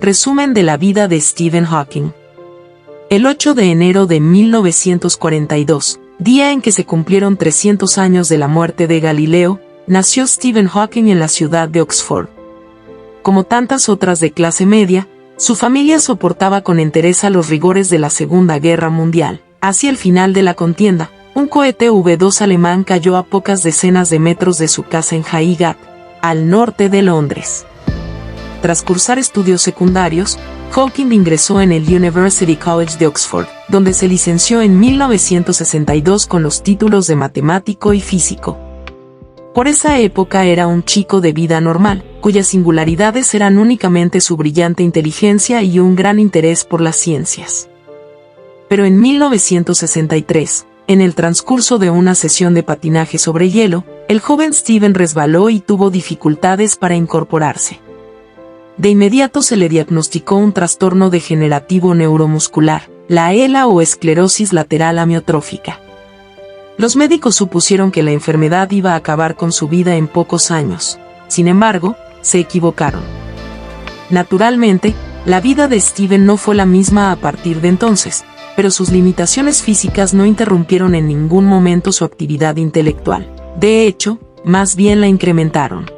Resumen de la vida de Stephen Hawking. El 8 de enero de 1942, día en que se cumplieron 300 años de la muerte de Galileo, nació Stephen Hawking en la ciudad de Oxford. Como tantas otras de clase media, su familia soportaba con entereza los rigores de la Segunda Guerra Mundial. Hacia el final de la contienda, un cohete V-2 alemán cayó a pocas decenas de metros de su casa en Highgate, al norte de Londres. Tras cursar estudios secundarios, Hawking ingresó en el University College de Oxford, donde se licenció en 1962 con los títulos de matemático y físico. Por esa época era un chico de vida normal, cuyas singularidades eran únicamente su brillante inteligencia y un gran interés por las ciencias. Pero en 1963, en el transcurso de una sesión de patinaje sobre hielo, el joven Stephen resbaló y tuvo dificultades para incorporarse. De inmediato se le diagnosticó un trastorno degenerativo neuromuscular, la ELA o esclerosis lateral amiotrófica. Los médicos supusieron que la enfermedad iba a acabar con su vida en pocos años. Sin embargo, se equivocaron. Naturalmente, la vida de Stephen no fue la misma a partir de entonces, pero sus limitaciones físicas no interrumpieron en ningún momento su actividad intelectual. De hecho, más bien la incrementaron.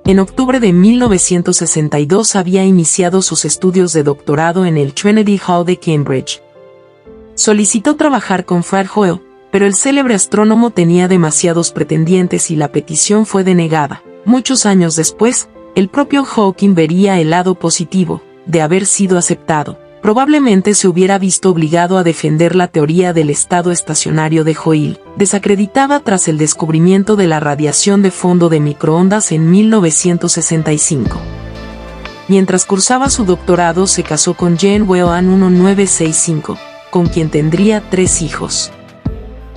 En octubre de 1962 había iniciado sus estudios de doctorado en el Trinity Hall de Cambridge. Solicitó trabajar con Fred Hoyle, pero el célebre astrónomo tenía demasiados pretendientes y la petición fue denegada. Muchos años después, el propio Hawking vería el lado positivo de haber sido aceptado. Probablemente se hubiera visto obligado a defender la teoría del estado estacionario de Hoyle, desacreditada tras el descubrimiento de la radiación de fondo de microondas en 1965. Mientras cursaba su doctorado se casó con Jane Whelan 1965, con quien tendría 3 hijos.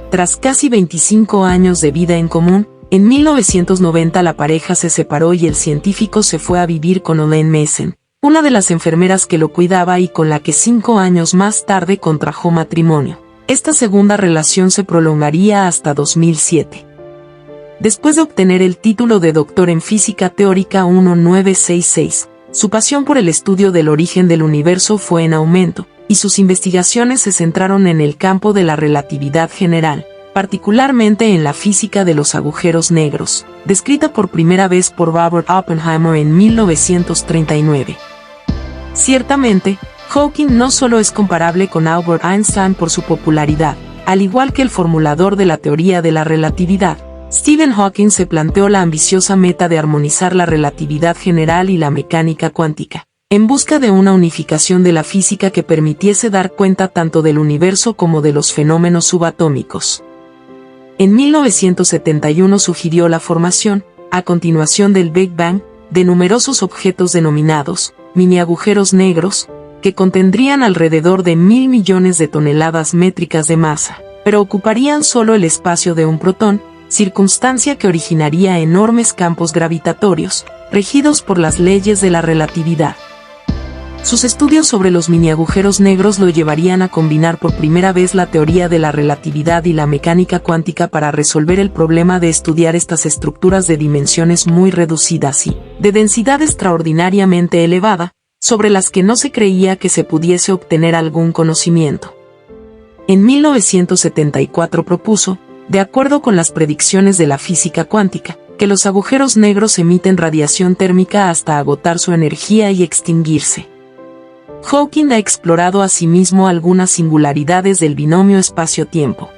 Tras casi 25 años de vida en común, en 1990 la pareja se separó y el científico se fue a vivir con Elaine Mason, una de las enfermeras que lo cuidaba y con la que 5 años más tarde contrajo matrimonio. Esta segunda relación se prolongaría hasta 2007. Después de obtener el título de doctor en física teórica 1966, su pasión por el estudio del origen del universo fue en aumento, y sus investigaciones se centraron en el campo de la relatividad general, particularmente en la física de los agujeros negros, descrita por primera vez por Robert Oppenheimer en 1939. Ciertamente, Hawking no solo es comparable con Albert Einstein por su popularidad, al igual que el formulador de la teoría de la relatividad, Stephen Hawking se planteó la ambiciosa meta de armonizar la relatividad general y la mecánica cuántica, en busca de una unificación de la física que permitiese dar cuenta tanto del universo como de los fenómenos subatómicos. En 1971 sugirió la formación, a continuación del Big Bang, de numerosos objetos denominados mini agujeros negros, que contendrían alrededor de 1.000 millones de toneladas métricas de masa, pero ocuparían solo el espacio de un protón, circunstancia que originaría enormes campos gravitatorios, regidos por las leyes de la relatividad. Sus estudios sobre los mini agujeros negros lo llevarían a combinar por primera vez la teoría de la relatividad y la mecánica cuántica para resolver el problema de estudiar estas estructuras de dimensiones muy reducidas y de densidad extraordinariamente elevada, sobre las que no se creía que se pudiese obtener algún conocimiento. En 1974 propuso, de acuerdo con las predicciones de la física cuántica, que los agujeros negros emiten radiación térmica hasta agotar su energía y extinguirse. Hawking ha explorado asimismo algunas singularidades del binomio espacio-tiempo.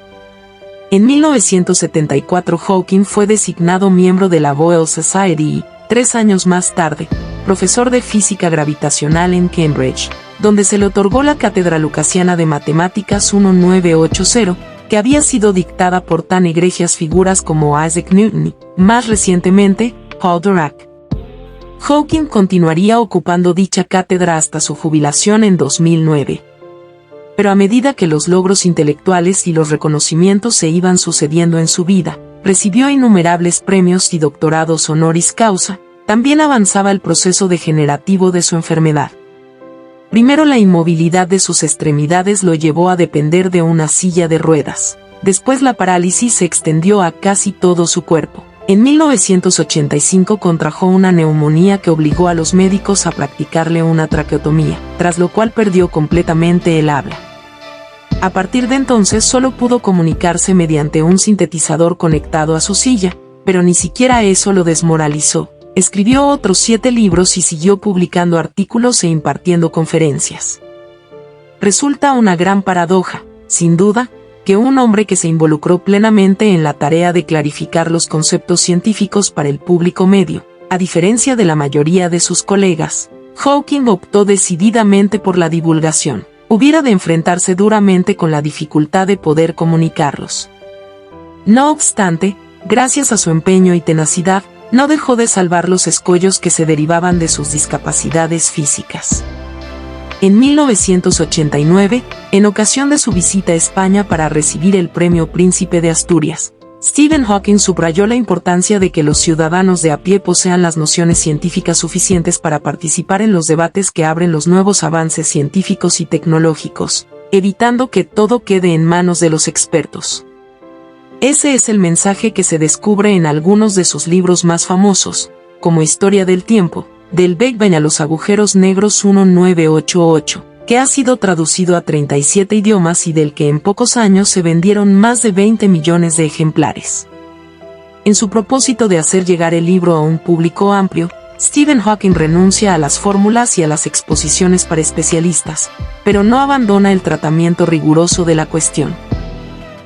En 1974 Hawking fue designado miembro de la Royal Society y, 3 años más tarde, profesor de física gravitacional en Cambridge, donde se le otorgó la cátedra lucasiana de matemáticas 1980, que había sido dictada por tan egregias figuras como Isaac Newton y, más recientemente, Paul Dirac. Hawking continuaría ocupando dicha cátedra hasta su jubilación en 2009. Pero a medida que los logros intelectuales y los reconocimientos se iban sucediendo en su vida, recibió innumerables premios y doctorados honoris causa, también avanzaba el proceso degenerativo de su enfermedad. Primero la inmovilidad de sus extremidades lo llevó a depender de una silla de ruedas. Después la parálisis se extendió a casi todo su cuerpo, En 1985 contrajo una neumonía que obligó a los médicos a practicarle una traqueotomía, tras lo cual perdió completamente el habla. A partir de entonces solo pudo comunicarse mediante un sintetizador conectado a su silla, pero ni siquiera eso lo desmoralizó. Escribió otros 7 libros y siguió publicando artículos e impartiendo conferencias. Resulta una gran paradoja, sin duda, que un hombre que se involucró plenamente en la tarea de clarificar los conceptos científicos para el público medio, a diferencia de la mayoría de sus colegas, Hawking optó decididamente por la divulgación, hubiera de enfrentarse duramente con la dificultad de poder comunicarlos. No obstante, gracias a su empeño y tenacidad, no dejó de salvar los escollos que se derivaban de sus discapacidades físicas. En 1989, en ocasión de su visita a España para recibir el Premio Príncipe de Asturias, Stephen Hawking subrayó la importancia de que los ciudadanos de a pie posean las nociones científicas suficientes para participar en los debates que abren los nuevos avances científicos y tecnológicos, evitando que todo quede en manos de los expertos. Ese es el mensaje que se descubre en algunos de sus libros más famosos, como Historia del Tiempo, del Big Bang a los agujeros negros 1988, que ha sido traducido a 37 idiomas y del que en pocos años se vendieron más de 20 millones de ejemplares. En su propósito de hacer llegar el libro a un público amplio, Stephen Hawking renuncia a las fórmulas y a las exposiciones para especialistas, pero no abandona el tratamiento riguroso de la cuestión.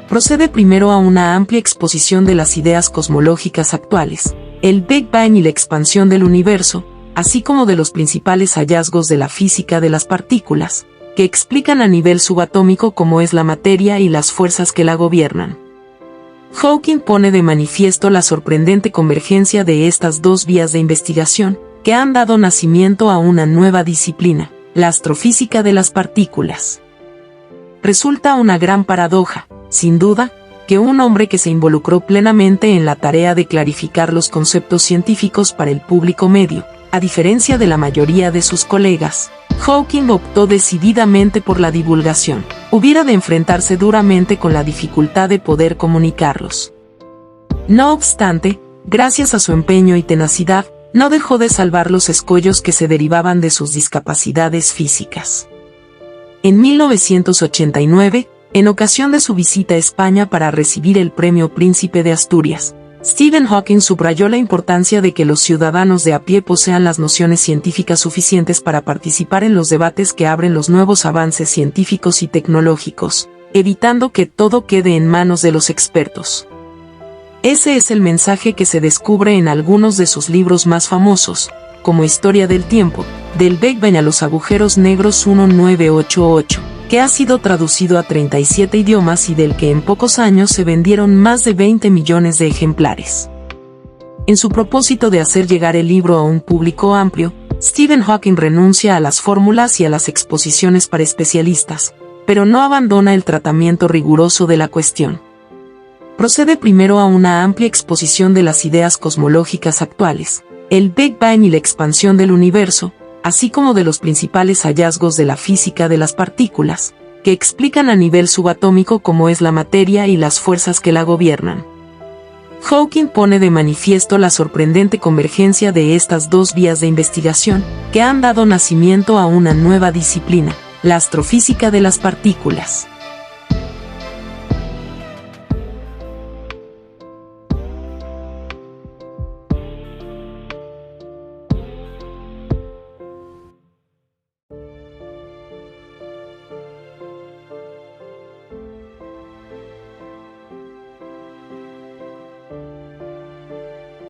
Procede primero a una amplia exposición de las ideas cosmológicas actuales, el Big Bang y la expansión del universo, así como de los principales hallazgos de la física de las partículas, que explican a nivel subatómico cómo es la materia y las fuerzas que la gobiernan. Hawking pone de manifiesto la sorprendente convergencia de estas dos vías de investigación, que han dado nacimiento a una nueva disciplina, la astrofísica de las partículas. Resulta una gran paradoja, sin duda, que un hombre que se involucró plenamente en la tarea de clarificar los conceptos científicos para el público medio, a diferencia de la mayoría de sus colegas, Hawking optó decididamente por la divulgación, hubiera de enfrentarse duramente con la dificultad de poder comunicarlos. No obstante, gracias a su empeño y tenacidad, no dejó de salvar los escollos que se derivaban de sus discapacidades físicas. En 1989, en ocasión de su visita a España para recibir el Premio Príncipe de Asturias, Stephen Hawking subrayó la importancia de que los ciudadanos de a pie posean las nociones científicas suficientes para participar en los debates que abren los nuevos avances científicos y tecnológicos, evitando que todo quede en manos de los expertos. Ese es el mensaje que se descubre en algunos de sus libros más famosos, como Historia del Tiempo, del Big Bang a los agujeros negros 1988. Que ha sido traducido a 37 idiomas y del que en pocos años se vendieron más de 20 millones de ejemplares. En su propósito de hacer llegar el libro a un público amplio, Stephen Hawking renuncia a las fórmulas y a las exposiciones para especialistas, pero no abandona el tratamiento riguroso de la cuestión. Procede primero a una amplia exposición de las ideas cosmológicas actuales, el Big Bang y la expansión del universo, así como de los principales hallazgos de la física de las partículas, que explican a nivel subatómico cómo es la materia y las fuerzas que la gobiernan. Hawking pone de manifiesto la sorprendente convergencia de estas dos vías de investigación, que han dado nacimiento a una nueva disciplina, la astrofísica de las partículas.